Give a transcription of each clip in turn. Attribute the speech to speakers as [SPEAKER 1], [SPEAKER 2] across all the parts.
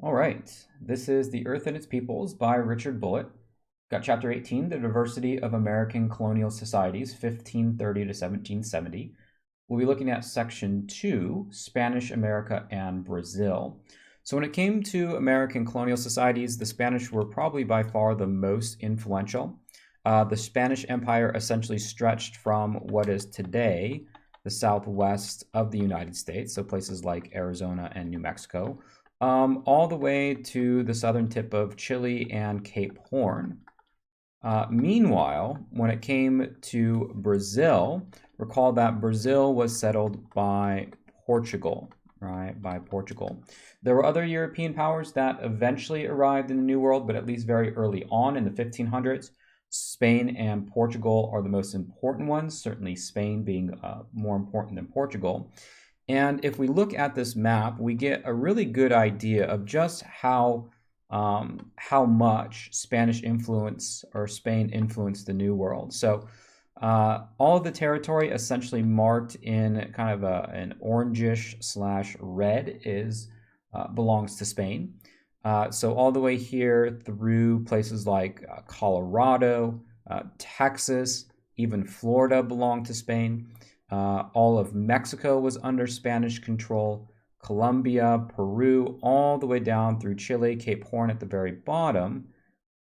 [SPEAKER 1] All right, this is The Earth and Its Peoples by Richard Bulliet. Got chapter 18, The Diversity of American Colonial Societies, 1530 to 1770. We'll be looking at section 2, Spanish America and Brazil. So when it came to American colonial societies, the Spanish were probably by far the most influential. The Spanish Empire essentially stretched from what is today the southwest of the United States, so places like Arizona and New Mexico, all the way to the southern tip of Chile and Cape Horn. Meanwhile, when it came to Brazil, recall that Brazil was settled by Portugal, right? By Portugal. There were other European powers that eventually arrived in the New World, but at least very early on in the 1500s. Spain and Portugal are the most important ones, certainly Spain being more important than Portugal. And if we look at this map, we get a really good idea of just how much Spanish influence or Spain influenced the New World. So all of the territory essentially marked in kind of an orangish / red belongs to Spain. So all the way here through places like Colorado, Texas, even Florida belonged to Spain. All of Mexico was under Spanish control. Colombia, Peru, all the way down through Chile, Cape Horn at the very bottom,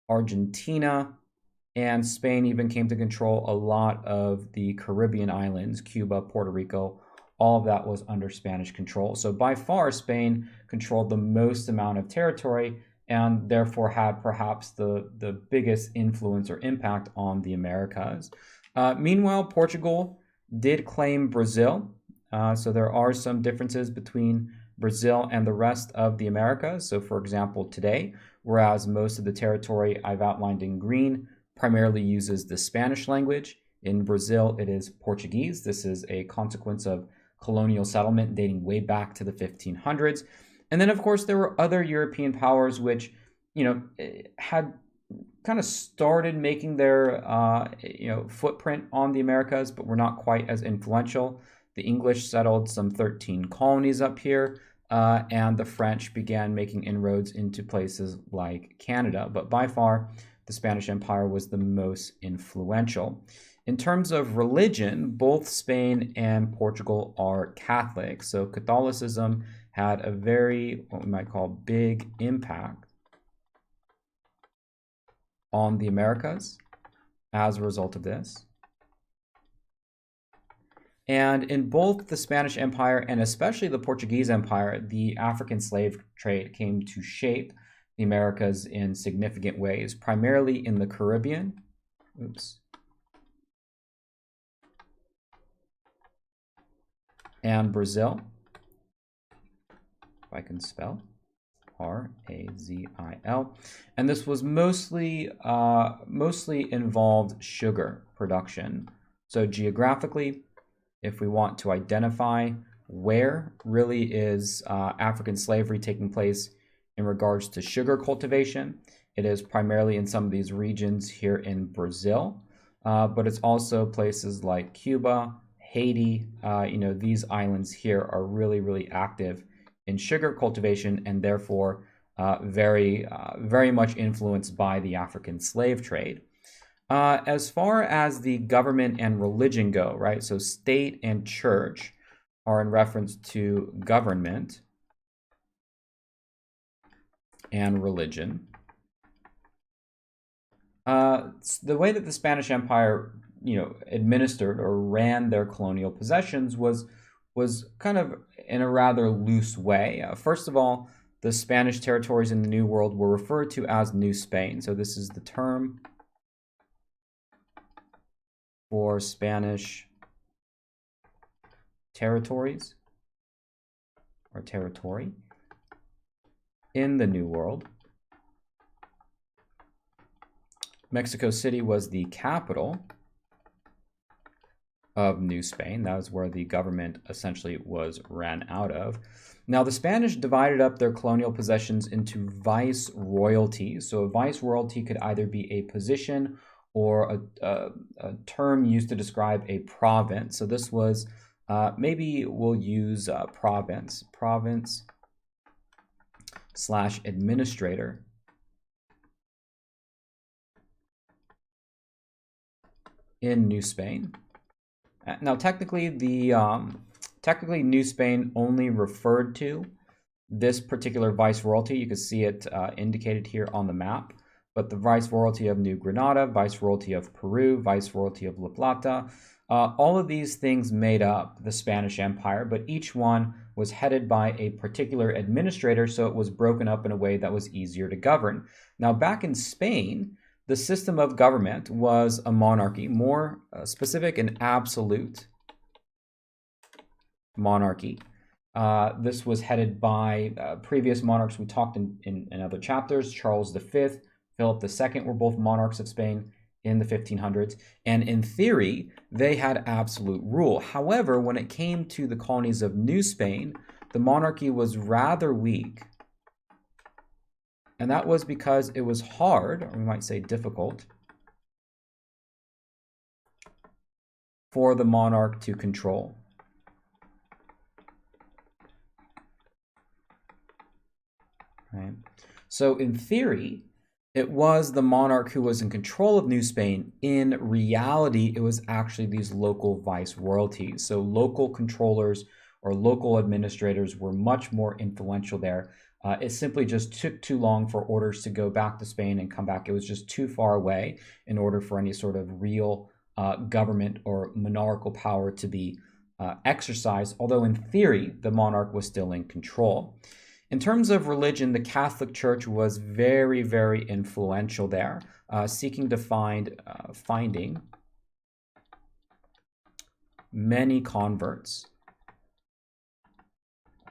[SPEAKER 1] Argentina, and Spain even came to control a lot of the Caribbean islands, Cuba, Puerto Rico. All of that was under Spanish control. So by far, Spain controlled the most amount of territory and therefore had perhaps the biggest influence or impact on the Americas. Meanwhile, Portugal did claim Brazil. So there are some differences between Brazil and the rest of the Americas. So for example, today, whereas most of the territory I've outlined in green primarily uses the Spanish language, in Brazil it is Portuguese. This is a consequence of colonial settlement dating way back to the 1500s. And then of course there were other European powers which, had kind of started making their footprint on the Americas, but were not quite as influential. The English settled some 13 colonies up here, and the French began making inroads into places like Canada. But by far, the Spanish Empire was the most influential. In terms of religion, both Spain and Portugal are Catholic. So Catholicism had a very, what we might call, big impact on the Americas as a result of this. And in both the Spanish Empire and especially the Portuguese Empire, the African slave trade came to shape the Americas in significant ways, primarily in the Caribbean. And Brazil, if I can spell. Brazil, and this was mostly involved sugar production. So geographically, if we want to identify where really is African slavery taking place in regards to sugar cultivation, it is primarily in some of these regions here in Brazil, but it's also places like Cuba, Haiti. These islands here are really, really active in sugar cultivation and therefore very much influenced by the African slave trade. As far as the government and religion go, right? So state and church are in reference to government and religion. The way that the Spanish Empire, administered or ran their colonial possessions was kind of in a rather loose way. First of all, the Spanish territories in the New World were referred to as New Spain. So this is the term for Spanish territories or territory in the New World. Mexico City was the capital of New Spain. That was where the government essentially was ran out of. Now, the Spanish divided up their colonial possessions into viceroyalties. So a viceroyalty could either be a position or a term used to describe a province. So this was, maybe we'll use province. Province slash administrator in New Spain. Now, technically, New Spain only referred to this particular viceroyalty. You can see it indicated here on the map. But the viceroyalty of New Granada, viceroyalty of Peru, viceroyalty of La Plata, all of these things made up the Spanish Empire, but each one was headed by a particular administrator, so it was broken up in a way that was easier to govern. Now, back in Spain, the system of government was a monarchy, more specific and absolute monarchy. This was headed by previous monarchs we talked in other chapters. Charles V, Philip II were both monarchs of Spain in the 1500s. And in theory, they had absolute rule. However, when it came to the colonies of New Spain, the monarchy was rather weak. And that was because it was hard, or we might say difficult, for the monarch to control. Right? So in theory, it was the monarch who was in control of New Spain. In reality, it was actually these local viceroyalties. So local controllers or local administrators were much more influential there. It simply just took too long for orders to go back to Spain and come back. It was just too far away in order for any sort of real government or monarchical power to be exercised, although in theory, the monarch was still in control. In terms of religion, the Catholic Church was very, very influential there, seeking to finding many converts.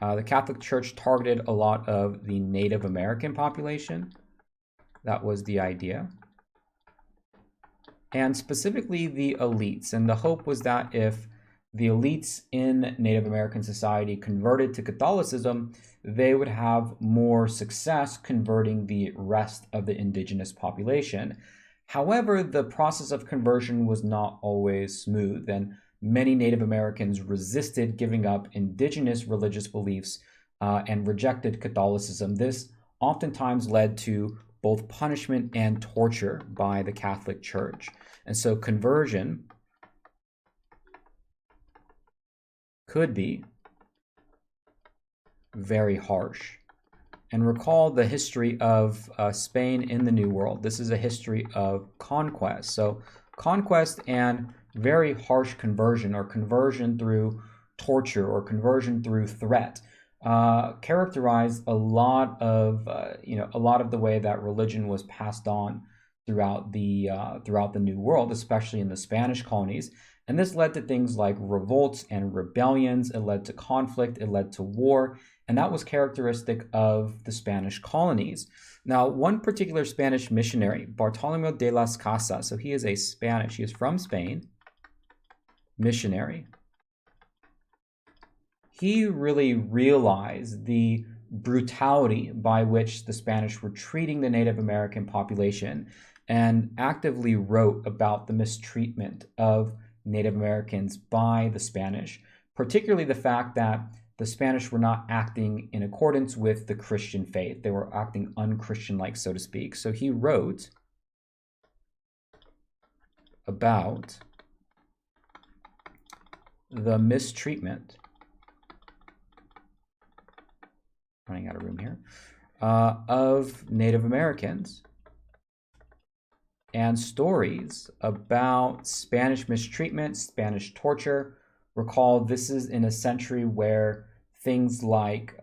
[SPEAKER 1] The Catholic Church targeted a lot of the Native American population. That was the idea. And specifically the elites. And the hope was that if the elites in Native American society converted to Catholicism, they would have more success converting the rest of the indigenous population. However, the process of conversion was not always smooth, and many Native Americans resisted giving up indigenous religious beliefs and rejected Catholicism. This oftentimes led to both punishment and torture by the Catholic Church. And so conversion could be very harsh. And recall the history of Spain in the New World. This is a history of conquest. So conquest and very harsh conversion, or conversion through torture, or conversion through threat, characterized a lot of the way that religion was passed on throughout the New World, especially in the Spanish colonies. And this led to things like revolts and rebellions. It led to conflict. It led to war. And that was characteristic of the Spanish colonies. Now, one particular Spanish missionary, Bartolomé de las Casas, so he is from Spain, missionary. He really realized the brutality by which the Spanish were treating the Native American population and actively wrote about the mistreatment of Native Americans by the Spanish, particularly the fact that the Spanish were not acting in accordance with the Christian faith. They were acting unchristian-like, so to speak. So he wrote about the mistreatment, running out of room here, of Native Americans, and stories about Spanish mistreatment, Spanish torture. Recall, this is in a century where things like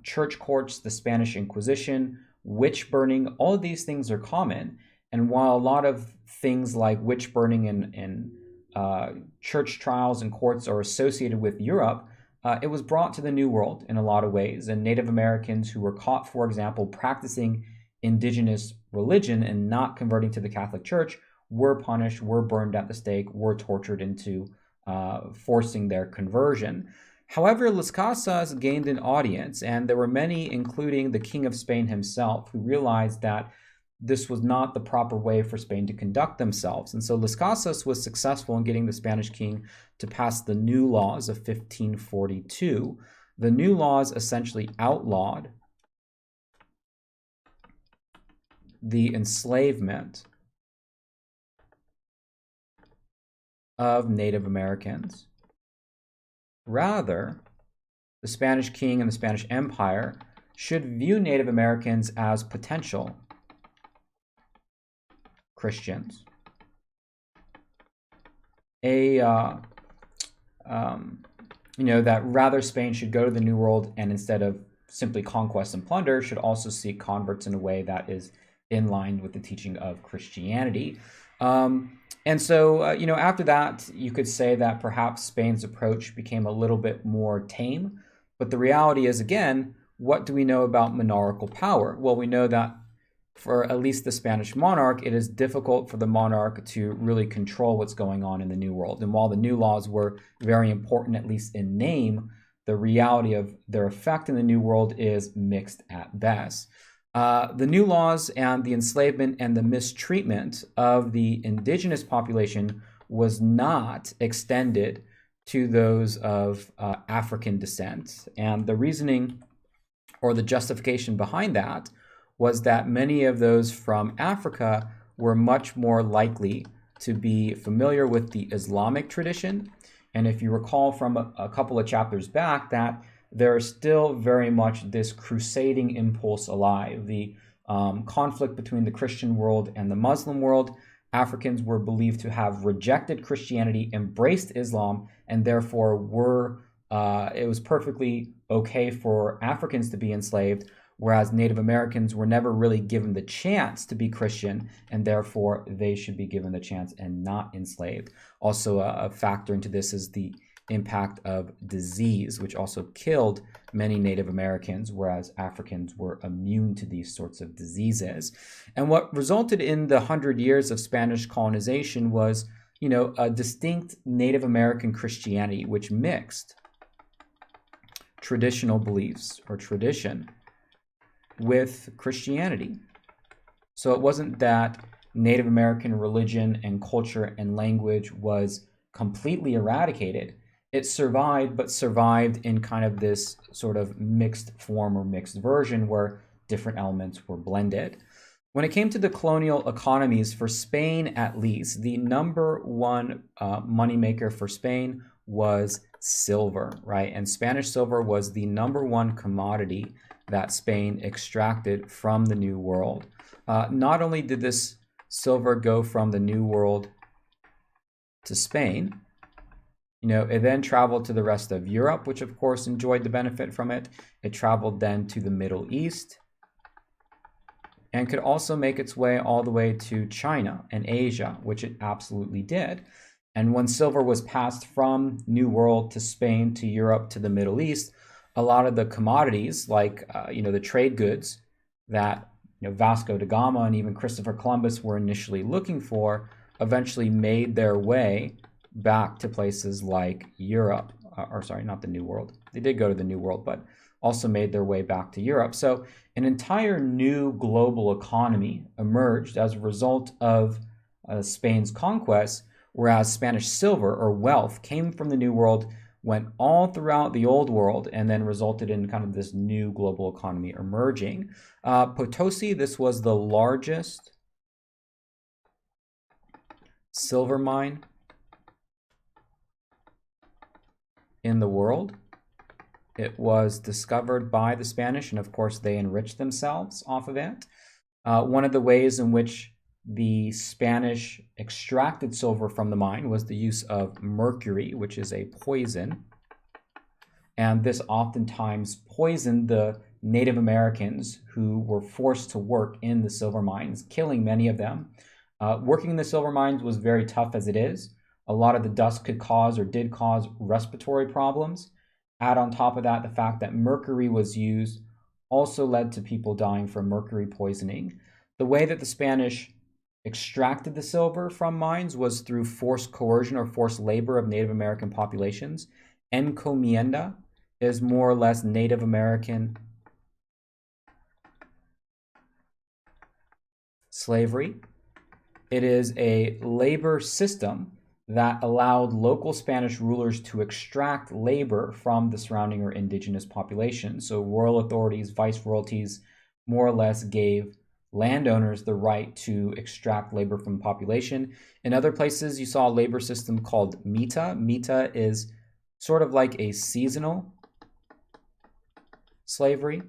[SPEAKER 1] church courts, the Spanish Inquisition, witch burning, all of these things are common. And while a lot of things like witch burning and church trials and courts are associated with Europe, it was brought to the New World in a lot of ways. And Native Americans who were caught, for example, practicing indigenous religion and not converting to the Catholic Church were punished, were burned at the stake, were tortured into forcing their conversion. However, Las Casas gained an audience, and there were many, including the King of Spain himself, who realized that this was not the proper way for Spain to conduct themselves. And so Las Casas was successful in getting the Spanish king to pass the new laws of 1542. The new laws essentially outlawed the enslavement of Native Americans. Rather, the Spanish king and the Spanish Empire should view Native Americans as potential Christians. That rather Spain should go to the New World and instead of simply conquest and plunder, should also seek converts in a way that is in line with the teaching of Christianity. After that, you could say that perhaps Spain's approach became a little bit more tame. But the reality is, again, what do we know about monarchical power? Well, we know that for at least the Spanish monarch, it is difficult for the monarch to really control what's going on in the New World. And while the new laws were very important, at least in name, the reality of their effect in the New World is mixed at best. The new laws and the enslavement and the mistreatment of the indigenous population was not extended to those of African descent. And the reasoning or the justification behind that was that many of those from Africa were much more likely to be familiar with the Islamic tradition. And if you recall from a couple of chapters back, that there is still very much this crusading impulse alive. The conflict between the Christian world and the Muslim world, Africans were believed to have rejected Christianity, embraced Islam, and therefore it was perfectly okay for Africans to be enslaved, whereas Native Americans were never really given the chance to be Christian, and therefore they should be given the chance and not enslaved. Also, a factor into this is the impact of disease, which also killed many Native Americans, whereas Africans were immune to these sorts of diseases. And what resulted in the 100 years of Spanish colonization was, a distinct Native American Christianity, which mixed traditional beliefs or tradition with Christianity. So it wasn't that Native American religion and culture and language was completely eradicated. It survived, but survived in kind of this sort of mixed form or mixed version where different elements were blended. When it came to the colonial economies, for Spain at least, the number one moneymaker for Spain was silver, right? And Spanish silver was the number one commodity that Spain extracted from the New World. Not only did this silver go from the New World to Spain, it then traveled to the rest of Europe, which of course enjoyed the benefit from it. It traveled then to the Middle East and could also make its way all the way to China and Asia, which it absolutely did. And when silver was passed from New World to Spain to Europe to the Middle East, a lot of the commodities, like the trade goods that Vasco da Gama and even Christopher Columbus were initially looking for, eventually made their way back to places like Europe, not the New World. They did go to the New World, but also made their way back to Europe. So an entire new global economy emerged as a result of Spain's conquest, whereas Spanish silver or wealth came from the New World, went all throughout the Old World, and then resulted in kind of this new global economy emerging. Potosi, this was the largest silver mine in the world. It was discovered by the Spanish, and of course they enriched themselves off of it. One of the ways in which the Spanish extracted silver from the mine was the use of mercury, which is a poison. And this oftentimes poisoned the Native Americans who were forced to work in the silver mines, killing many of them. Working in the silver mines was very tough as it is. A lot of the dust could cause or did cause respiratory problems. Add on top of that, the fact that mercury was used also led to people dying from mercury poisoning. The way that the Spanish extracted the silver from mines was through forced coercion or forced labor of Native American populations. Encomienda is more or less Native American slavery. It is a labor system that allowed local Spanish rulers to extract labor from the surrounding or indigenous population. So royal authorities, viceroyalties, more or less gave landowners the right to extract labor from the population. In other places, you saw a labor system called mita. Mita is sort of like a seasonal slavery,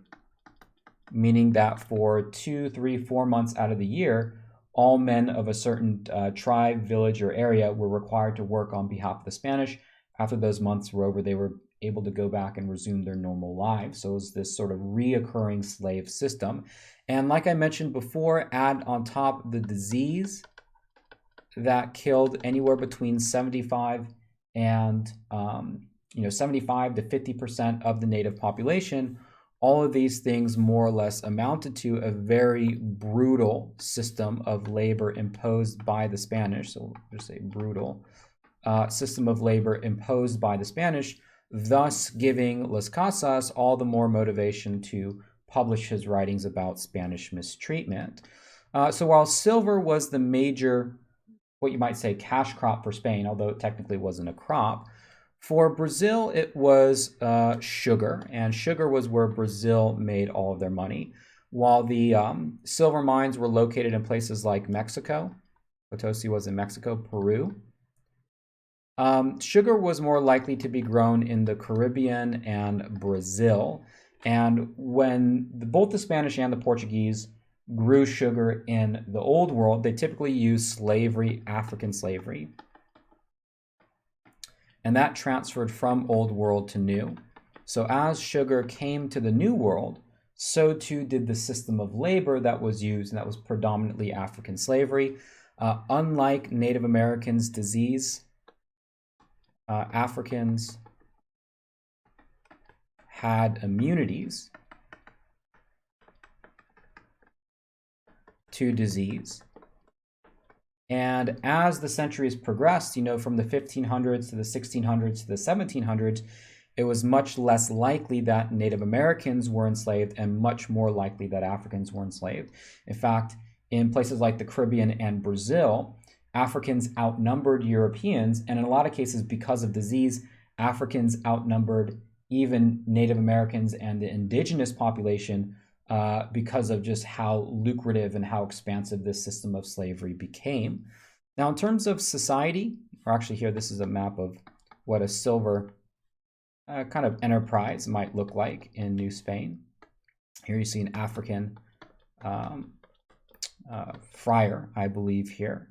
[SPEAKER 1] meaning that for 2, 3, 4 months out of the year, all men of a certain tribe, village, or area were required to work on behalf of the Spanish. After those months were over, they were able to go back and resume their normal lives. So it was this sort of reoccurring slave system. And like I mentioned before, add on top the disease that killed anywhere between 75 and 75 to 50% of the native population. All of these things more or less amounted to a very brutal system of labor imposed by the Spanish. So we'll just say brutal system of labor imposed by the Spanish, thus giving Las Casas all the more motivation to publish his writings about Spanish mistreatment. So while silver was the major, what you might say, cash crop for Spain, although it technically wasn't a crop, for Brazil it was sugar, and sugar was where Brazil made all of their money. While the silver mines were located in places like Mexico, Potosi was in Mexico, Peru, sugar was more likely to be grown in the Caribbean and Brazil. And when both the Spanish and the Portuguese grew sugar in the Old World, they typically used slavery, African slavery. And that transferred from Old World to New. So as sugar came to the New World, so too did the system of labor that was used, and that was predominantly African slavery. Unlike Native Americans' disease, Africans had immunities to disease. And as the centuries progressed, from the 1500s to the 1600s to the 1700s, it was much less likely that Native Americans were enslaved and much more likely that Africans were enslaved. In fact, in places like the Caribbean and Brazil, Africans outnumbered Europeans, and in a lot of cases, because of disease, Africans outnumbered even Native Americans and the indigenous population because of just how lucrative and how expansive this system of slavery became. Now, in terms of society, or actually here, this is a map of what a silver kind of enterprise might look like in New Spain. Here you see an African friar, I believe here.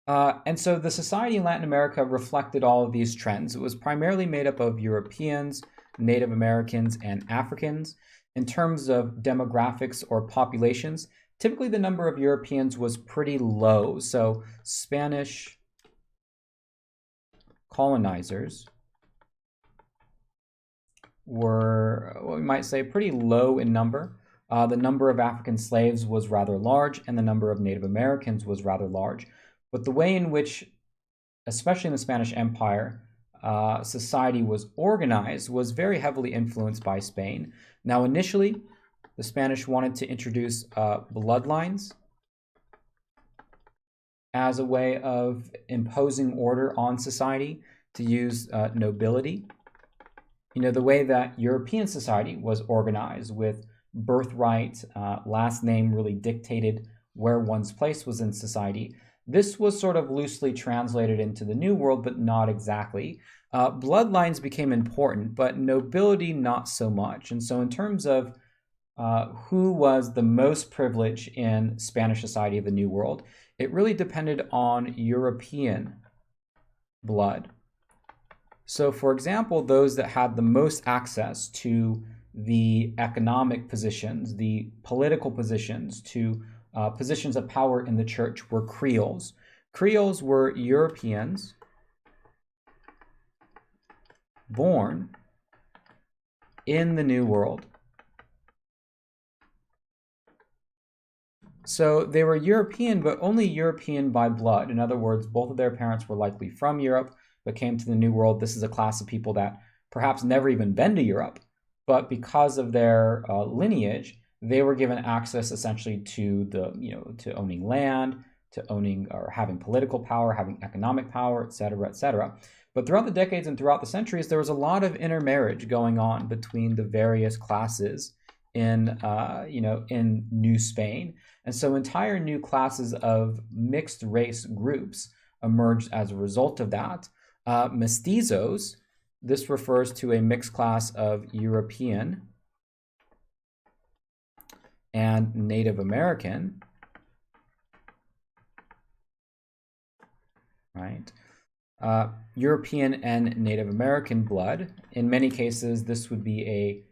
[SPEAKER 1] And so the society in Latin America reflected all of these trends. It was primarily made up of Europeans, Native Americans, and Africans. In terms of demographics or populations, typically the number of Europeans was pretty low. So Spanish colonizers were, what we might say, pretty low in number. The number of African slaves was rather large, and the number of Native Americans was rather large. But the way in which, especially in the Spanish Empire, society was organized was very heavily influenced by Spain. Now, initially, the Spanish wanted to introduce bloodlines as a way of imposing order on society, to use nobility. The way that European society was organized with birthright, last name really dictated where one's place was in society. This was sort of loosely translated into the New World, but not exactly. Bloodlines became important, but nobility not so much. And so in terms of who was the most privileged in Spanish society of the New World, it really depended on European blood. So for example, those that had the most access to the economic positions, the political positions, to positions of power in the church were Creoles. Creoles were Europeans born in the New World. So they were European, but only European by blood. In other words, both of their parents were likely from Europe, but came to the New World. This is a class of people that perhaps never even been to Europe, but because of their lineage, they were given access essentially to to owning land, to owning or having political power, having economic power, et cetera, et cetera. But throughout the decades and throughout the centuries, there was a lot of intermarriage going on between the various classes in in New Spain. And so entire new classes of mixed race groups emerged as a result of that. Mestizos, this refers to a mixed class of European and Native American, right? European and Native American blood. In many cases, this would be a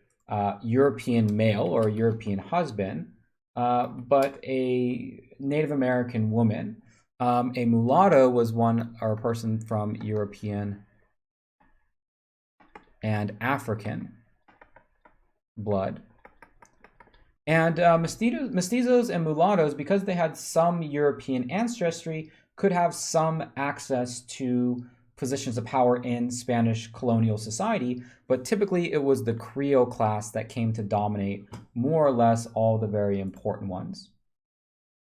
[SPEAKER 1] European male or a European husband, but a Native American woman. A mulatto was one or a person from European and African blood. And mestizos and mulattoes, because they had some European ancestry, could have some access to positions of power in Spanish colonial society, but typically it was the Creole class that came to dominate more or less all the very important ones.